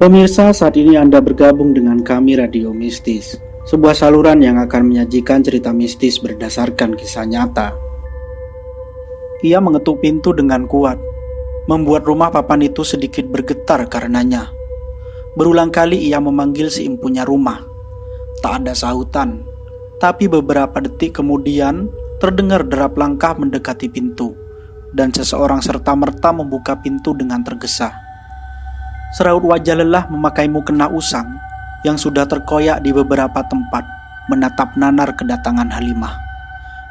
Pemirsa, saat ini Anda bergabung dengan kami Radio Mistis, sebuah saluran yang akan menyajikan cerita mistis berdasarkan kisah nyata. Ia mengetuk pintu dengan kuat, membuat rumah papan itu sedikit bergetar karenanya. Berulang kali ia memanggil si empunya rumah. Tak ada sahutan, tapi beberapa detik kemudian terdengar derap langkah mendekati pintu, dan seseorang serta-merta membuka pintu dengan tergesa. Seraut wajah lelah memakai mukena usang yang sudah terkoyak di beberapa tempat menatap nanar kedatangan Halimah.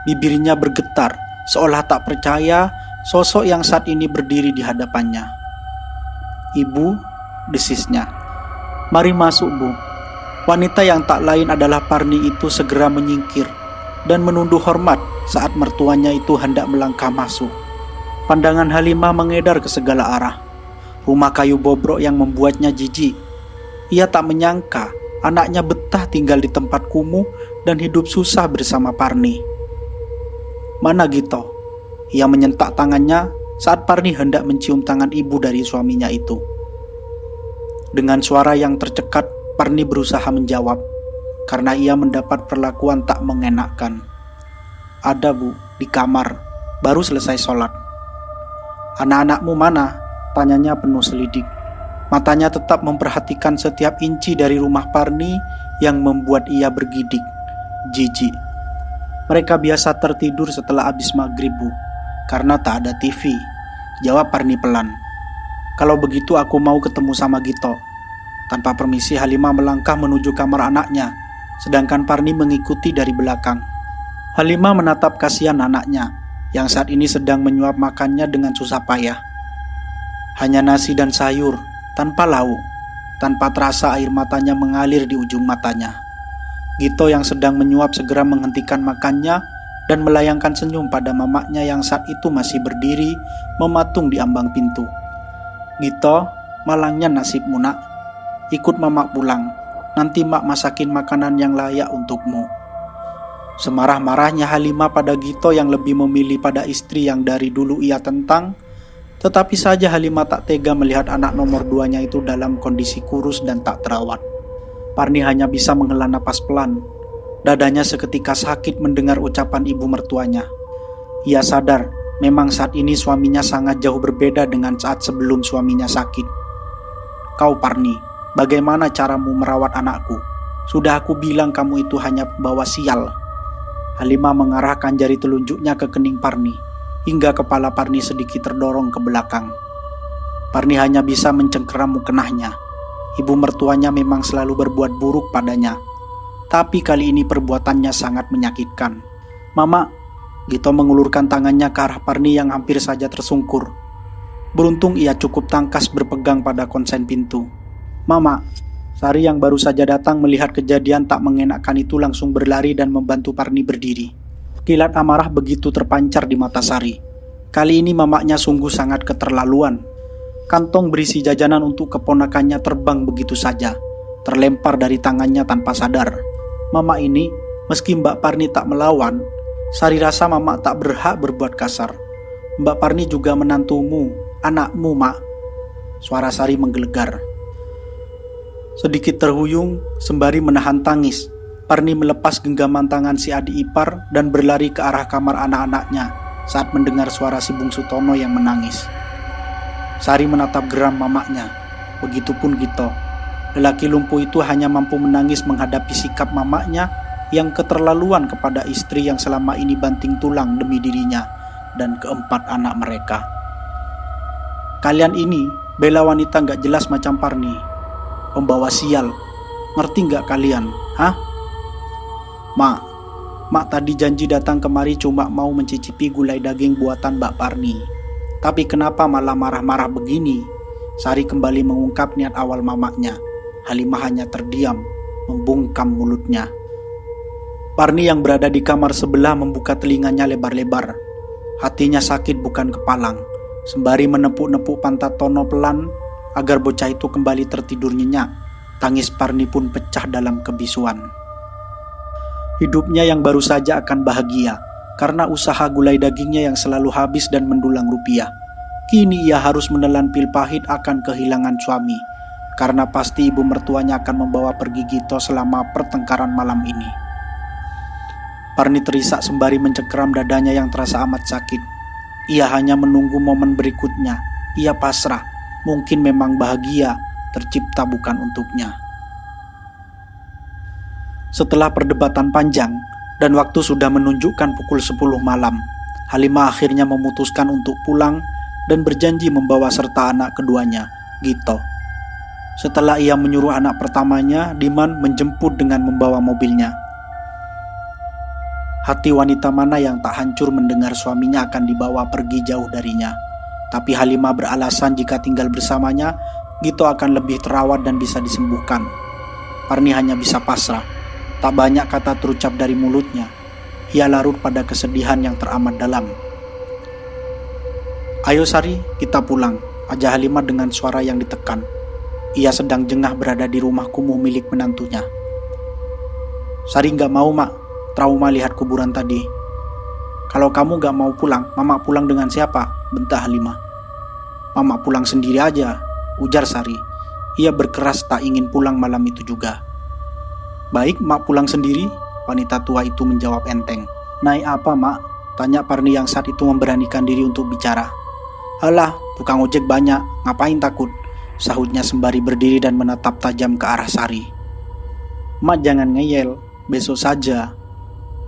Bibirnya bergetar seolah tak percaya sosok yang saat ini berdiri di hadapannya. "Ibu," desisnya. "Mari masuk, Bu." Wanita yang tak lain adalah Parni itu segera menyingkir dan menunduk hormat saat mertuanya itu hendak melangkah masuk. Pandangan Halimah mengedar ke segala arah. Rumah kayu bobrok yang membuatnya jijik. Ia tak menyangka anaknya betah tinggal di tempat kumuh dan hidup susah bersama Parni. "Mana Gito?" Ia menyentak tangannya saat Parni hendak mencium tangan ibu dari suaminya itu. Dengan suara yang tercekat, Parni berusaha menjawab, karena ia mendapat perlakuan tak mengenakkan. "Ada, Bu, di kamar, baru selesai sholat." "Anak-anakmu mana?" tanyanya penuh selidik. Matanya tetap memperhatikan setiap inci dari rumah Parni yang membuat ia bergidik, jijik. "Mereka biasa tertidur setelah habis maghrib, Bu, karena tak ada TV," jawab Parni pelan. "Kalau begitu aku mau ketemu sama Gito." Tanpa permisi Halimah melangkah menuju kamar anaknya, sedangkan Parni mengikuti dari belakang. Halimah menatap kasihan anaknya yang saat ini sedang menyuap makannya dengan susah payah. Hanya nasi dan sayur, tanpa lauk. Tanpa terasa air matanya mengalir di ujung matanya. Gito yang sedang menyuap segera menghentikan makannya dan melayangkan senyum pada mamaknya yang saat itu masih berdiri mematung di ambang pintu. "Gito, malangnya nasibmu, Nak. Ikut mamak pulang, nanti mak masakin makanan yang layak untukmu." Semarah-marahnya Halimah pada Gito yang lebih memilih pada istri yang dari dulu ia tentang, tetapi saja Halimah tak tega melihat anak nomor 2-nya itu dalam kondisi kurus dan tak terawat. Parni hanya bisa menghela napas pelan. Dadanya seketika sakit mendengar ucapan ibu mertuanya. Ia sadar memang saat ini suaminya sangat jauh berbeda dengan saat sebelum suaminya sakit. "Kau Parni, bagaimana caramu merawat anakku? Sudah aku bilang kamu itu hanya pembawa sial." Halimah mengarahkan jari telunjuknya ke kening Parni, hingga kepala Parni sedikit terdorong ke belakang. Parni hanya bisa mencengkeram mukenahnya. Ibu mertuanya memang selalu berbuat buruk padanya, tapi kali ini perbuatannya sangat menyakitkan. "Mama," Gito mengulurkan tangannya ke arah Parni yang hampir saja tersungkur. Beruntung ia cukup tangkas berpegang pada konsen pintu. "Mama." Sari yang baru saja datang melihat kejadian tak mengenakkan itu langsung berlari dan membantu Parni berdiri. Kilat amarah begitu terpancar di mata Sari. Kali ini mamaknya sungguh sangat keterlaluan. Kantong berisi jajanan untuk keponakannya terbang begitu saja, terlempar dari tangannya tanpa sadar. Mama ini, meski Mbak Parni tak melawan, Sari rasa mama tak berhak berbuat kasar. "Mbak Parni juga menantumu, anakmu, Mak." Suara Sari menggelegar. Sedikit terhuyung, sembari menahan tangis, Parni melepas genggaman tangan si adik ipar dan berlari ke arah kamar anak-anaknya saat mendengar suara si bungsu Tono yang menangis. Sari menatap geram mamaknya, begitupun Gito. Lelaki lumpuh itu hanya mampu menangis menghadapi sikap mamaknya yang keterlaluan kepada istri yang selama ini banting tulang demi dirinya dan keempat anak mereka. "Kalian ini bela wanita gak jelas macam Parni. Pembawa sial. Ngerti gak kalian? Hah? Mak tadi janji datang kemari cuma mau mencicipi gulai daging buatan Mbak Parni. Tapi kenapa malah marah-marah begini?" Sari kembali mengungkap niat awal mamaknya. Halimah hanya terdiam, membungkam mulutnya. Parni yang berada di kamar sebelah membuka telinganya lebar-lebar. Hatinya sakit bukan kepalang. Sembari menepuk-nepuk pantat Tono pelan agar bocah itu kembali tertidur nyenyak, tangis Parni pun pecah dalam kebisuan. Hidupnya yang baru saja akan bahagia karena usaha gulai dagingnya yang selalu habis dan mendulang rupiah. Kini ia harus menelan pil pahit akan kehilangan suami, karena pasti ibu mertuanya akan membawa pergi Gito selama pertengkaran malam ini. Parni terisak sembari mencengkeram dadanya yang terasa amat sakit. Ia hanya menunggu momen berikutnya. Ia pasrah, mungkin memang bahagia tercipta bukan untuknya. Setelah perdebatan panjang dan waktu sudah menunjukkan pukul 10 malam, Halimah akhirnya memutuskan untuk pulang dan berjanji membawa serta anak keduanya, Gito. Setelah ia menyuruh anak pertamanya, Diman, menjemput dengan membawa mobilnya. Hati wanita mana yang tak hancur mendengar suaminya akan dibawa pergi jauh darinya. Tapi Halimah beralasan jika tinggal bersamanya, Gito akan lebih terawat dan bisa disembuhkan. Parni hanya bisa pasrah. Tak banyak kata terucap dari mulutnya. Ia larut pada kesedihan yang teramat dalam. "Ayo Sari, kita pulang," aja Halimah dengan suara yang ditekan. Ia sedang jengah berada di rumah kumuh milik menantunya. "Sari gak mau, Mak. Trauma lihat kuburan tadi." "Kalau kamu gak mau pulang, Mama pulang dengan siapa?" bentak Halimah. "Mama pulang sendiri aja," ujar Sari. Ia berkeras tak ingin pulang malam itu juga. "Baik, Mak pulang sendiri," wanita tua itu menjawab enteng. "Naik apa, Mak?" tanya Parni yang saat itu memberanikan diri untuk bicara. "Alah, tukang ojek banyak, ngapain takut?" sahutnya sembari berdiri dan menatap tajam ke arah Sari. "Mak jangan ngeyel, besok saja."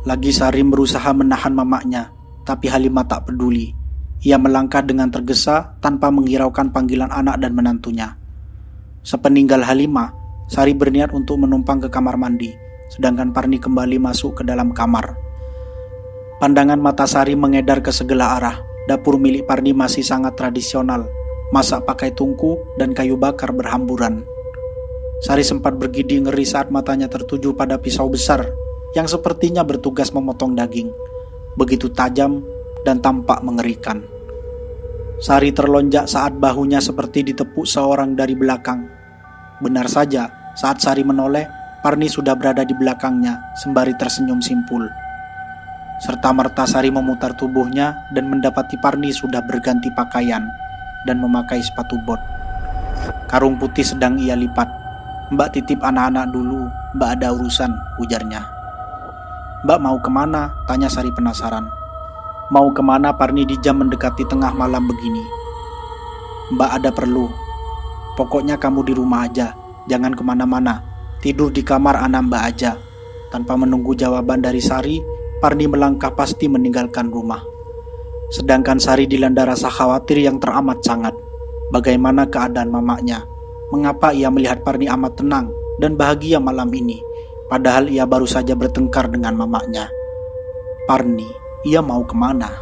Lagi Sari berusaha menahan mamanya, tapi Halimah tak peduli. Ia melangkah dengan tergesa tanpa menghiraukan panggilan anak dan menantunya. Sepeninggal Halimah, Sari berniat untuk menumpang ke kamar mandi, sedangkan Parni kembali masuk ke dalam kamar. Pandangan mata Sari mengedar ke segala arah. Dapur milik Parni masih sangat tradisional, masak pakai tungku dan kayu bakar berhamburan. Sari sempat bergidik ngeri saat matanya tertuju pada pisau besar yang sepertinya bertugas memotong daging. Begitu tajam dan tampak mengerikan. Sari terlonjak saat bahunya seperti ditepuk seorang dari belakang. Benar saja, saat Sari menoleh, Parni sudah berada di belakangnya sembari tersenyum simpul. Serta-merta Sari memutar tubuhnya dan mendapati Parni sudah berganti pakaian dan memakai sepatu bot. Karung putih sedang ia lipat. "Mbak titip anak-anak dulu, Mbak ada urusan," ujarnya. "Mbak mau kemana?" tanya Sari penasaran. "Mau kemana Parni di jam mendekati tengah malam begini?" "Mbak ada perlu. Pokoknya kamu di rumah aja, jangan kemana-mana. Tidur di kamar anak Mbak aja." Tanpa menunggu jawaban dari Sari, Parni melangkah pasti meninggalkan rumah. Sedangkan Sari dilanda rasa khawatir yang teramat sangat. Bagaimana keadaan mamanya? Mengapa ia melihat Parni amat tenang dan bahagia malam ini, padahal ia baru saja bertengkar dengan mamanya? Parni, ia mau kemana?